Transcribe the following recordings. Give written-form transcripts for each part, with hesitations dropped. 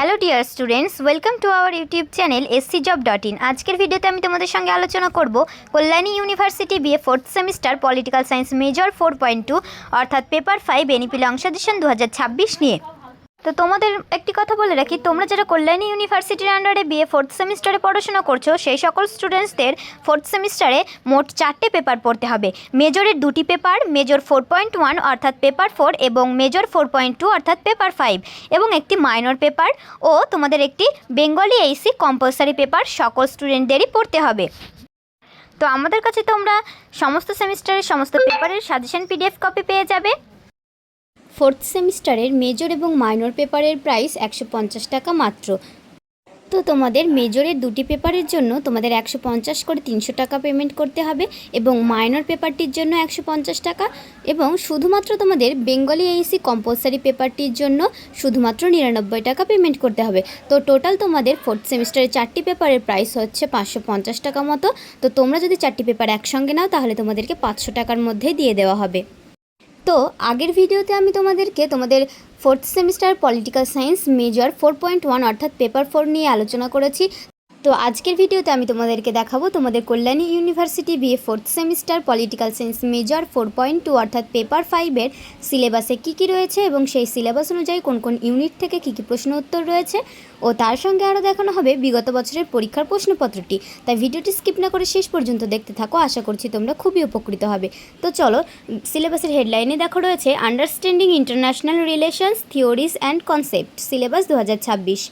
Hello dear students, welcome to our YouTube channel scjob.in। আজকের ভিডিওতে আমি তোমাদের সঙ্গে আলোচনা করব Kalyani university BA fourth semester political science major 4.2 অর্থাৎ পেপার 5 এনইপি লং সাজেশন 2026 নিয়ে। তো তোমাদের একটি কথা বলে রাখি, তোমরা যারা কল্যাণী ইউনিভার্সিটির আন্ডারে বিএ ফোর্থ সেমিস্টারে পড়াশোনা করছো সেই সকল স্টুডেন্টসদের ফোর্থ সেমিস্টারে মোট 4টে পেপার পড়তে হবে। মেজরের 2টি পেপার, মেজর 4.1 অর্থাৎ পেপার 4 এবং মেজর 4.2 অর্থাৎ পেপার 5 এবং একটি মাইনর পেপার ও তোমাদের একটি বেঙ্গলি এইসি কম্পালসারি পেপার সকল স্টুডেন্টদেরই পড়তে হবে। তো আমাদের কাছে তোমরা সমস্ত সেমিস্টারের সমস্ত পেপারের সাজেশন পিডিএফ কপি পেয়ে যাবে। ফোর্থ সেমিস্টারের মেজর এবং মাইনর পেপারের প্রাইস 150 টাকা মাত্র। তো তোমাদের মেজরের 2টি পেপারের জন্য তোমাদের 150 করে 300 টাকা পেমেন্ট করতে হবে এবং মাইনর পেপারটির জন্য 150 টাকা এবং শুধুমাত্র তোমাদের বেঙ্গলি এইসি কম্পালসারি পেপারটির জন্য শুধুমাত্র 99 টাকা পেমেন্ট করতে হবে। তো টোটাল তোমাদের ফোর্থ সেমিস্টারের 4টি পেপারের প্রাইস হচ্ছে 550 টাকা মতো। তো তোমরা যদি 4টি পেপার একসঙ্গে নাও তাহলে তোমাদেরকে 500 টাকার মধ্যেই দিয়ে দেওয়া হবে। তো আগের ভিডিওতে আমি তোমাদের fourth semester political science major 4.1 অর্থাৎ পেপার 4 নিয়ে আলোচনা করেছি। তো আজকের ভিডিওতে আমি তোমাদেরকে দেখাবো তোমাদের Kalyani university BA fourth semester political science major 4.2 অর্থাৎ পেপার 5-এর সিলেবাসে কী রয়েছে এবং সেই সিলেবাস অনুযায়ী কোন কোন ইউনিট থেকে কী প্রশ্ন উত্তর রয়েছে ও তার সঙ্গে আরও দেখানো হবে বিগত বছরের পরীক্ষার প্রশ্নপত্রটি। তাই ভিডিওটি স্কিপ না করে শেষ পর্যন্ত দেখতে থাকো, আশা করছি তোমরা খুবই উপকৃত হবে। তো চলো, সিলেবাসের হেডলাইনে দেখো রয়েছে understanding international relations theories and concept, syllabus 2026।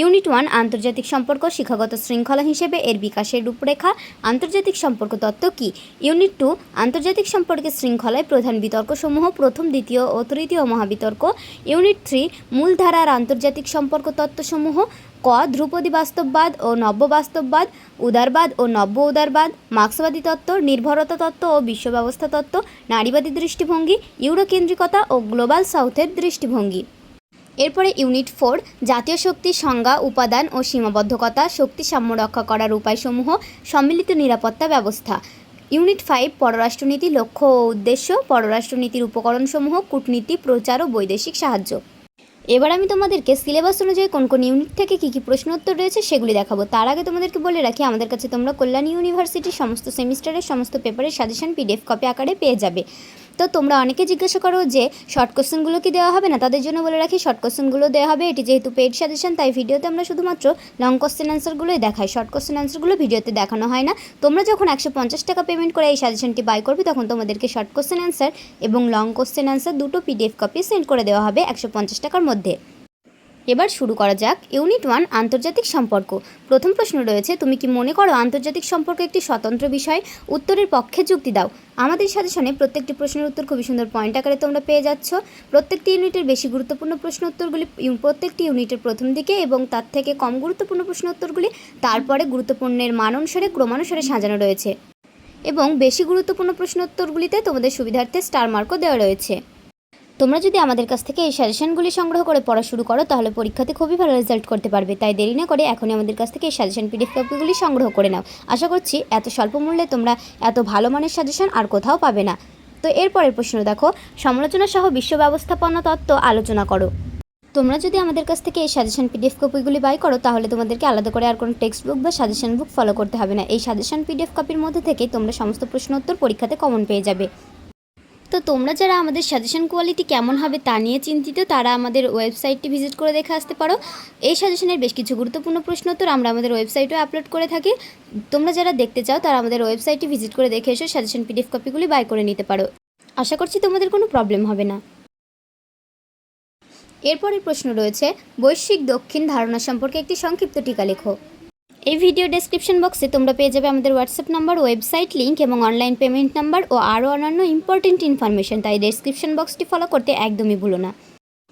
Unit 1 আন্তর্জাতিক সম্পর্ক শিক্ষাগত শৃঙ্খলা হিসেবে এর বিকাশের রূপরেখা। আন্তর্জাতিক সম্পর্ক তত্ত্ব কী? ইউনিট 2 আন্তর্জাতিক সম্পর্কের শৃঙ্খলায় প্রধান বিতর্কসমূহ, প্রথম, দ্বিতীয় ও তৃতীয় মহাবিতর্ক। ইউনিট 3 মূলধারার আন্তর্জাতিক সম্পর্ক তত্ত্বসমূহ। ক ধ্রুপদী বাস্তববাদ ও নব্য বাস্তববাদ, উদারবাদ ও নব্য উদারবাদ, মার্ক্সবাদী তত্ত্ব, নির্ভরতা তত্ত্ব ও বিশ্ব ব্যবস্থা তত্ত্ব, নারীবাদী দৃষ্টিভঙ্গি, ইউরোকেন্দ্রিকতা ও গ্লোবাল সাউথের দৃষ্টিভঙ্গি। এরপরে ইউনিট 4 জাতীয় শক্তির সংজ্ঞা, উপাদান ও সীমাবদ্ধকতা, শক্তি সাম্য রক্ষা করার উপায়সমূহ, সম্মিলিত নিরাপত্তা ব্যবস্থা। ইউনিট 5 পররাষ্ট্রনীতি, লক্ষ্য ও উদ্দেশ্য, পররাষ্ট্রনীতির উপকরণসমূহ, কূটনীতি, প্রচার ও বৈদেশিক সাহায্য। এবার আমি তোমাদেরকে সিলেবাস অনুযায়ী কোন কোন ইউনিট থেকে কী প্রশ্ন উত্তর রয়েছে সেগুলি দেখাবো। তার আগে তোমাদেরকে বলে রাখি, আমাদের কাছে তোমরা কল্যাণী ইউনিভার্সিটির সমস্ত সেমিস্টারের সমস্ত পেপারের সাজেশন পিডিএফ কপি আকারে পেয়ে যাবে। তো তোমরা অনেকে জিজ্ঞাসা করো যে শর্ট কোশ্চেনগুলো কি দেওয়া হবে না, তাদের জন্য বলে রাখি শর্ট কোশ্চেনগুলো দেওয়া হবে। এটি যেহেতু পেইড সাজেশন তাই ভিডিওতে আমরা শুধুমাত্র লং কোশ্চেন অ্যান্সারগুলোই দেখাই, শর্ট কোশ্চেন অ্যান্সারগুলো ভিডিওতে দেখানো হয় না। তোমরা যখন 150 টাকা পেমেন্ট করে এই সাজেশনটি বাই করবে তখন তোমাদেরকে শর্ট কোশ্চেন অ্যান্সার এবং লং কোশ্চেন অ্যান্সার দুটো পিডিএফ কপি সেন্ড করে দেওয়া হবে 150 টাকার মধ্যে। এবার শুরু করা যাক। ইউনিট 1 আন্তর্জাতিক সম্পর্ক। প্রথম প্রশ্ন রয়েছে, তুমি কি মনে করো আন্তর্জাতিক সম্পর্ক একটি স্বতন্ত্র বিষয়? উত্তরের পক্ষে যুক্তি দাও। আমাদের সাজেশনে প্রত্যেকটি প্রশ্নের উত্তর খুবই সুন্দর পয়েন্ট আকারে তোমরা পেয়ে যাচ্ছ। প্রত্যেকটি ইউনিটের বেশি গুরুত্বপূর্ণ প্রশ্ন উত্তরগুলি প্রত্যেকটি ইউনিটের প্রথম দিকে এবং তার থেকে কম গুরুত্বপূর্ণ প্রশ্ন উত্তরগুলি তারপরে গুরুত্বপূর্ণের মান অনুসারে ক্রমানুসারে সাজানো রয়েছে এবং বেশি গুরুত্বপূর্ণ প্রশ্ন উত্তরগুলিতে তোমাদের সুবিধার্থে স্টার মার্কও দেওয়া রয়েছে। তোমরা যদি আমাদের কাছ থেকে এই সাজেশনগুলি সংগ্রহ করে পড়া শুরু করো তাহলে পরীক্ষাতে খুবই ভালো রেজাল্ট করতে পারবে। তাই দেরি না করে এখনই আমাদের কাছ থেকে এই সাজেশন পিডিএফ কপিগুলি সংগ্রহ করে নাও। আশা করছি এত স্বল্প মূল্যে তোমরা এত ভালো মানের সাজেশন আর কোথাও পাবে না। তো এরপরের প্রশ্ন দেখো, সমালোচনা সহ বিশ্ব ব্যবস্থাপনা তত্ত্ব আলোচনা করো। তোমরা যদি আমাদের কাছ থেকে এই সাজেশন পিডিএফ কপিগুলি বাই করো তাহলে তোমাদেরকে আলাদা করে আর কোনো টেক্সট বুক বা সাজেশন বুক ফলো করতে হবে না। এই সাজেশন পিডিএফ কপির মধ্যে থেকে তোমরা সমস্ত প্রশ্ন উত্তর পরীক্ষাতে কমন পেয়ে যাবে। তো তোমরা যারা আমাদের সাজেশন কোয়ালিটি কেমন হবে তা নিয়ে চিন্তিত তারা আমাদের ওয়েবসাইটটি ভিজিট করে দেখে আসতে পারো। এই সাজেশনের বেশ কিছু গুরুত্বপূর্ণ প্রশ্ন উত্তর আমরা আমাদের ওয়েবসাইটেও আপলোড করে থাকি। তোমরা যারা দেখতে চাও তারা আমাদের ওয়েবসাইটটি ভিজিট করে দেখে এসে সাজেশন পিডিএফ কপিগুলি বাই করে নিতে পারো। আশা করছি তোমাদের কোনো প্রবলেম হবে না। এরপরের প্রশ্ন রয়েছে, বৈশ্বিক দক্ষিণ ধারণা সম্পর্কে একটি সংক্ষিপ্ত টিকা লেখো। এই ভিডিও ডেসক্রিপশন বক্সে তোমরা পেয়ে যাবে আমাদের হোয়াটসঅ্যাপ নাম্বার, ওয়েবসাইট লিঙ্ক এবং অনলাইন পেমেন্ট নাম্বার ও আরও অন্যান্য ইম্পর্টেন্ট ইনফরমেশন। তাই ডেসক্রিপশন বক্সটি ফলো করতে একদমই ভুলো না।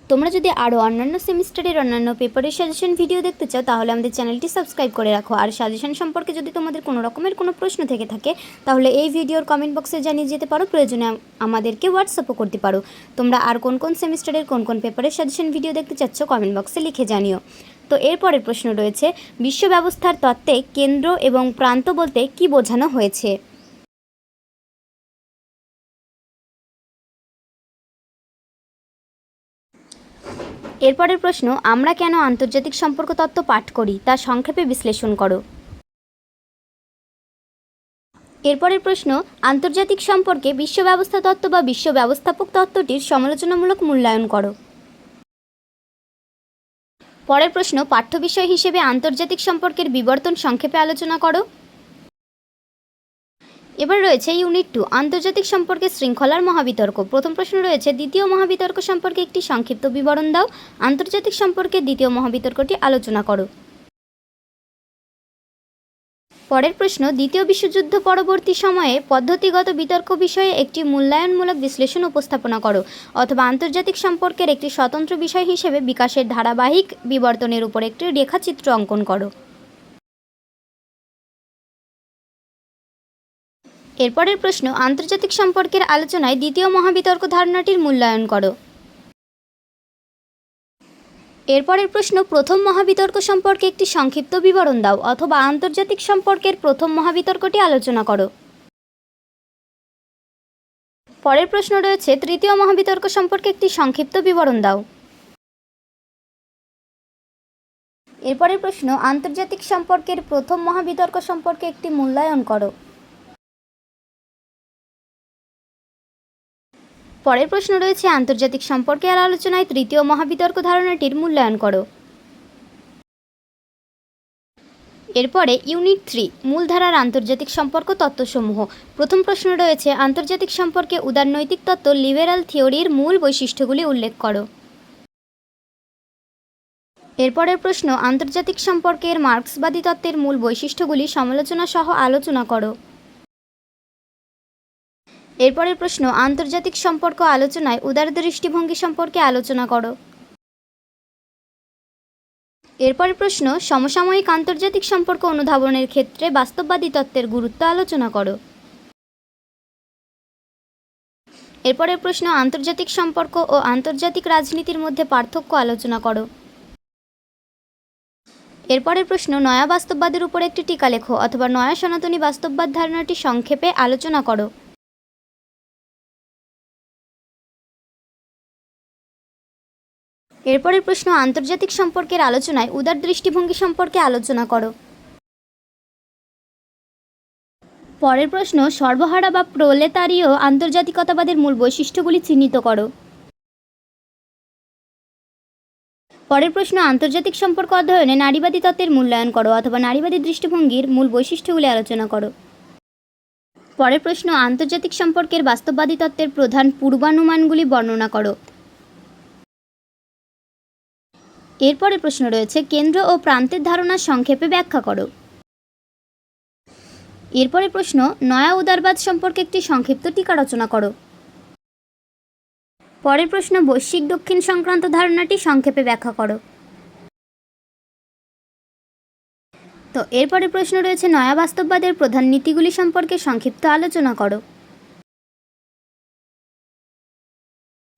তোমরা যদি আরও অন্যান্য সেমিস্টারের অন্যান্য পেপারের সাজেশন ভিডিও দেখতে চাও তাহলে আমাদের চ্যানেলটি সাবস্ক্রাইব করে রাখো। আর সাজেশন সম্পর্কে যদি তোমাদের কোনো রকমের কোনো প্রশ্ন থেকে থাকে তাহলে এই ভিডিওর কমেন্ট বক্সে জানিয়ে যেতে পারো, প্রয়োজনে আমাদেরকে হোয়াটসঅ্যাপও করতে পারো। তোমরা আর কোন কোন সেমিস্টারের কোন কোন পেপারের সাজেশন ভিডিও দেখতে চাচ্ছ কমেন্ট বক্সে লিখে জানিও। তো এরপরের প্রশ্ন রয়েছে, বিশ্ব ব্যবস্থার তত্ত্বে কেন্দ্র এবং প্রান্ত বলতে কী বোঝানো হয়েছে? এরপরের প্রশ্ন, আমরা কেন আন্তর্জাতিক সম্পর্ক তত্ত্ব পাঠ করি তা সংক্ষেপে বিশ্লেষণ করো। এরপরের প্রশ্ন, আন্তর্জাতিক সম্পর্কে বিশ্ব ব্যবস্থা তত্ত্ব বা বিশ্ব ব্যবস্থাপক তত্ত্বটির সমালোচনামূলক মূল্যায়ন করো। পরের প্রশ্ন, পাঠ্য বিষয় হিসেবে আন্তর্জাতিক সম্পর্কের বিবর্তন সংক্ষেপে আলোচনা করো। এবার রয়েছে ইউনিট 2, আন্তর্জাতিক সম্পর্কে শৃঙ্খলার মহাবিতর্ক। প্রথম প্রশ্ন রয়েছে, দ্বিতীয় মহাবিতর্ক সম্পর্কে একটি সংক্ষিপ্ত বিবরণ দাও। আন্তর্জাতিক সম্পর্কে দ্বিতীয় মহাবিতর্কটি আলোচনা করো। পরের প্রশ্ন, দ্বিতীয় বিশ্বযুদ্ধ পরবর্তী সময়ে পদ্ধতিগত বিতর্ক বিষয়ে একটি মূল্যায়নমূলক বিশ্লেষণ উপস্থাপনা করো, অথবা আন্তর্জাতিক সম্পর্কের একটি স্বতন্ত্র বিষয় হিসেবে বিকাশের ধারাবাহিক বিবর্তনের উপর একটি রেখাচিত্র অঙ্কন করো। এরপরের প্রশ্ন, আন্তর্জাতিক সম্পর্কের আলোচনায় দ্বিতীয় মহাবিতর্ক ধারণাটির মূল্যায়ন করো। এরপরের প্রশ্ন, প্রথম মহাবিতর্ক সম্পর্কে একটি সংক্ষিপ্ত বিবরণ দাও, অথবা আন্তর্জাতিক সম্পর্কের প্রথম মহাবিতর্কটি আলোচনা করো। পরের প্রশ্ন রয়েছে, তৃতীয় মহাবিতর্ক সম্পর্কে একটি সংক্ষিপ্ত বিবরণ দাও। এরপরের প্রশ্ন, আন্তর্জাতিক সম্পর্কের প্রথম মহাবিতর্ক সম্পর্কে একটি মূল্যায়ন করো। পরের প্রশ্ন রয়েছে, আন্তর্জাতিক সম্পর্কের আলোচনায় তৃতীয় মহাবিতর্ক ধারণাটির মূল্যায়ন করো। এরপরে ইউনিট 3, মূলধারার আন্তর্জাতিক সম্পর্ক তত্ত্বসমূহ। প্রথম প্রশ্ন রয়েছে, আন্তর্জাতিক সম্পর্কে উদারনৈতিক তত্ত্ব লিবেরাল থিওরির মূল বৈশিষ্ট্যগুলি উল্লেখ করো। এরপরের প্রশ্ন, আন্তর্জাতিক সম্পর্কের মার্ক্সবাদী তত্ত্বের মূল বৈশিষ্ট্যগুলি সমালোচনা সহ আলোচনা করো। এরপরের প্রশ্ন, আন্তর্জাতিক সম্পর্ক আলোচনায় উদার দৃষ্টিভঙ্গি সম্পর্কে আলোচনা করো। এরপরের প্রশ্ন, সমসাময়িক আন্তর্জাতিক সম্পর্ক অনুধাবনের ক্ষেত্রে বাস্তববাদী তত্ত্বের গুরুত্ব আলোচনা করো। এরপরের প্রশ্ন, আন্তর্জাতিক সম্পর্ক ও আন্তর্জাতিক রাজনীতির মধ্যে পার্থক্য আলোচনা করো। এরপরের প্রশ্ন, নয়া বাস্তববাদের উপর একটি টিকা লেখো, অথবা নয়া সনাতনী বাস্তববাদ ধারণাটি সংক্ষেপে আলোচনা করো। এরপরের প্রশ্ন, আন্তর্জাতিক সম্পর্কের আলোচনায় উদার দৃষ্টিভঙ্গি সম্পর্কে আলোচনা করো। পরের প্রশ্ন, সর্বহারা বা প্রোলেতারীয় আন্তর্জাতিকতাবাদের মূল বৈশিষ্ট্যগুলি চিহ্নিত করো। পরের প্রশ্ন, আন্তর্জাতিক সম্পর্ক অধ্যয়নে নারীবাদী তত্ত্বের মূল্যায়ন করো, অথবা নারীবাদী দৃষ্টিভঙ্গির মূল বৈশিষ্ট্যগুলি আলোচনা করো। পরের প্রশ্ন, আন্তর্জাতিক সম্পর্কের বাস্তববাদী তত্ত্বের প্রধান পূর্বানুমানগুলি বর্ণনা করো। এরপরের প্রশ্ন রয়েছে, কেন্দ্র ও প্রান্তের ধারণা সংক্ষেপে ব্যাখ্যা করো। এরপরের প্রশ্ন, নয়া উদারবাদ সম্পর্কে একটি সংক্ষিপ্ত টিকা রচনা করো। পরের প্রশ্ন, বৈশ্বিক দক্ষিণ সংক্রান্ত ধারণাটি সংক্ষেপে ব্যাখ্যা করো। তো এরপরের প্রশ্ন রয়েছে, নয়া বাস্তববাদের প্রধান নীতিগুলি সম্পর্কে সংক্ষিপ্ত আলোচনা করো।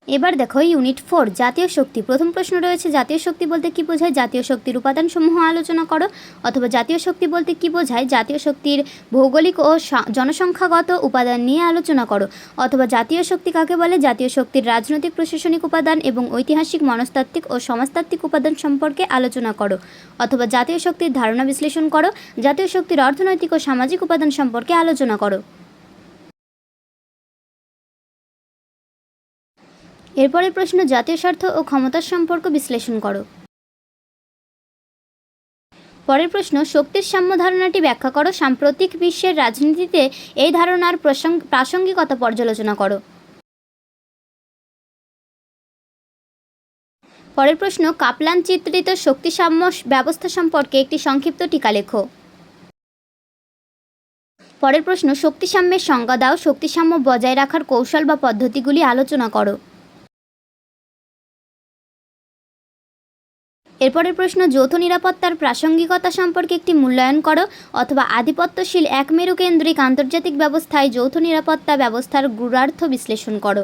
এবার দেখো ইউনিট 4, জাতীয় শক্তি। প্রথম প্রশ্ন রয়েছে, জাতীয় শক্তি বলতে কী বোঝায়? জাতীয় শক্তির উপাদানসমূহ আলোচনা করো। অথবা জাতীয় শক্তি বলতে কী বোঝায়? জাতীয় শক্তির ভৌগোলিক ও জনসংখ্যাগত উপাদান নিয়ে আলোচনা করো। অথবা জাতীয় শক্তি কাকে বলে? জাতীয় শক্তির রাজনৈতিক প্রশাসনিক উপাদান এবং ঐতিহাসিক মনস্তাত্ত্বিক ও সমাজতাত্ত্বিক উপাদান সম্পর্কে আলোচনা করো। অথবা জাতীয় শক্তির ধারণা বিশ্লেষণ করো। জাতীয় শক্তির অর্থনৈতিক ও সামাজিক উপাদান সম্পর্কে আলোচনা করো। এরপরের প্রশ্ন, জাতীয় স্বার্থ ও ক্ষমতার সম্পর্ক বিশ্লেষণ করো। পরের প্রশ্ন, শক্তির সাম্য ধারণাটি ব্যাখ্যা করো। সাম্প্রতিক বিশ্বের রাজনীতিতে এই ধারণার প্রাসঙ্গিকতা পর্যালোচনা করো। পরের প্রশ্ন, কাপলান চিত্রিত শক্তি সাম্য ব্যবস্থা সম্পর্কে একটি সংক্ষিপ্ত টিকা লেখো। পরের প্রশ্ন, শক্তি সাম্যের সংজ্ঞা দাও। শক্তি সাম্য বজায় রাখার কৌশল বা পদ্ধতিগুলি আলোচনা করো। এরপরের প্রশ্ন, যৌথ নিরাপত্তার প্রাসঙ্গিকতা সম্পর্কে একটি মূল্যায়ন করো। অথবা আধিপত্যশীল একমেরুকেন্দ্রিক আন্তর্জাতিক ব্যবস্থায় যৌথ নিরাপত্তা ব্যবস্থার গূঢ়ার্থ বিশ্লেষণ করো।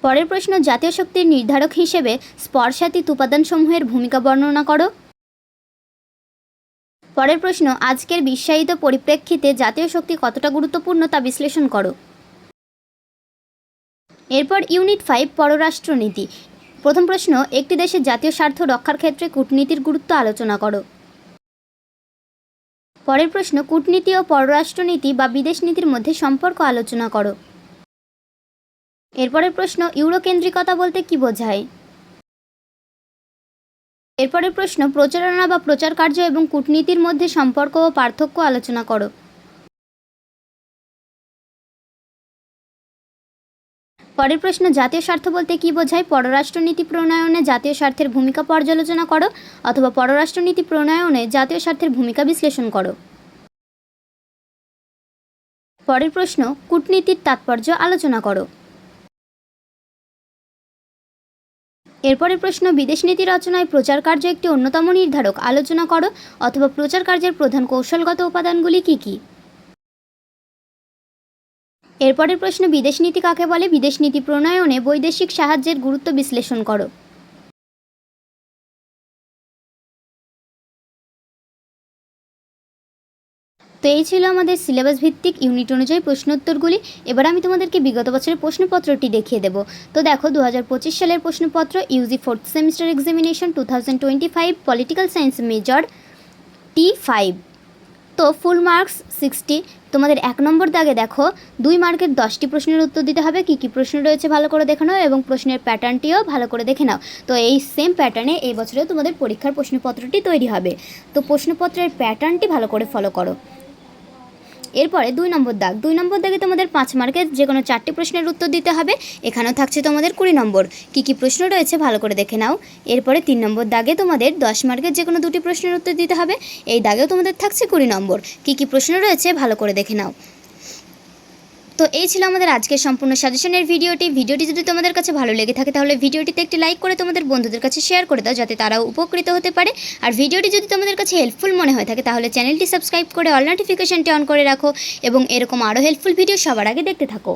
পরের প্রশ্ন, জাতীয় শক্তির নির্ধারক হিসেবে স্পর্শাতীত উপাদানসমূহের ভূমিকা বর্ণনা করো। পরের প্রশ্ন, আজকের বিশ্বায়িত পরিপ্রেক্ষিতে জাতীয় শক্তি কতটা গুরুত্বপূর্ণ তা বিশ্লেষণ করো। এরপর ইউনিট 5 পররাষ্ট্রনীতি। প্রথম প্রশ্ন, একটি দেশের জাতীয় স্বার্থ রক্ষার ক্ষেত্রে কূটনীতির গুরুত্ব আলোচনা করো। পরের প্রশ্ন, কূটনীতি ও পররাষ্ট্রনীতি বা বিদেশ নীতির মধ্যে সম্পর্ক আলোচনা করো। এরপরের প্রশ্ন, ইউরোকেন্দ্রিকতা বলতে কী বোঝায়? এরপরের প্রশ্ন, প্রচারণা বা প্রচার কার্য এবং কূটনীতির মধ্যে সম্পর্ক ও পার্থক্য আলোচনা করো। পরের প্রশ্ন, জাতীয় স্বার্থ বলতে কী বোঝায়? পররাষ্ট্রনীতি প্রণয়নে জাতীয় স্বার্থের ভূমিকা পর্যালোচনা করো অথবা পররাষ্ট্রনীতি প্রণয়নে জাতীয় স্বার্থের ভূমিকা বিশ্লেষণ করো। পরের প্রশ্ন, কূটনীতির তাৎপর্য আলোচনা করো। এরপরের প্রশ্ন, বিদেশ নীতি রচনায় প্রচার কার্য একটি অন্যতম নির্ধারক, আলোচনা করো অথবা প্রচার কার্যের প্রধান কৌশলগত উপাদানগুলি কী কী। এরপরের প্রশ্ন, বিদেশ নীতি কাকে বলে? বিদেশ নীতি প্রণয়নে বৈদেশিক সাহায্যের গুরুত্ব বিশ্লেষণ করো। তো এই ছিল আমাদের সিলেবাস ভিত্তিক ইউনিট অনুযায়ী প্রশ্নোত্তরগুলি। এবার আমি তোমাদেরকে বিগত বছরের প্রশ্নপত্রটি দেখিয়ে দেব। তো দেখো, 2025 সালের প্রশ্নপত্র, UG 4th semester examination 2025 political science major T5। তো ফুল মার্কস 60। তোমাদের 1 নম্বর দাগে দেখো 2 মার্কের 10টি প্রশ্নের উত্তর দিতে হবে। কী কী প্রশ্ন রয়েছে ভালো করে দেখে নাও এবং প্রশ্নের প্যাটার্নটিও ভালো করে দেখে নাও। তো এই সেম প্যাটার্নে এই বছরেও তোমাদের পরীক্ষার প্রশ্নপত্রটি তৈরি হবে। তো প্রশ্নপত্রের প্যাটার্নটি ভালো করে ফলো করো। এরপরে 2 নম্বর দাগ, 2 নম্বর দাগে তোমাদের 5 মার্কের যে কোনো 4টি প্রশ্নের উত্তর দিতে হবে। এখানেও থাকছে তোমাদের 20 নম্বর। কী কী প্রশ্ন রয়েছে ভালো করে দেখে নাও। এরপরে 3 নম্বর দাগে তোমাদের 10 মার্কের যে কোনো 2টি প্রশ্নের উত্তর দিতে হবে। এই দাগেও তোমাদের থাকছে 20 নম্বর। কী কী প্রশ্ন রয়েছে ভালো করে দেখে নাও। তো এই ছিল আমাদের আজকের সম্পূর্ণ সাজেশনের ভিডিওটি যদি তোমাদের কাছে ভালো লেগে থাকে তাহলে ভিডিওটিতে একটি লাইক করে তোমাদের বন্ধুদের কাছে শেয়ার করে দাও, যাতে তারাও উপকৃত হতে পারে। আর ভিডিওটি যদি তোমাদের কাছে হেল্পফুল মনে হয়ে থাকে তাহলে চ্যানেলটি সাবস্ক্রাইব করে অল নোটিফিকেশনটি অন করে রাখো এবং এরকম আরও হেল্পফুল ভিডিও সবার আগে দেখতে থাকো।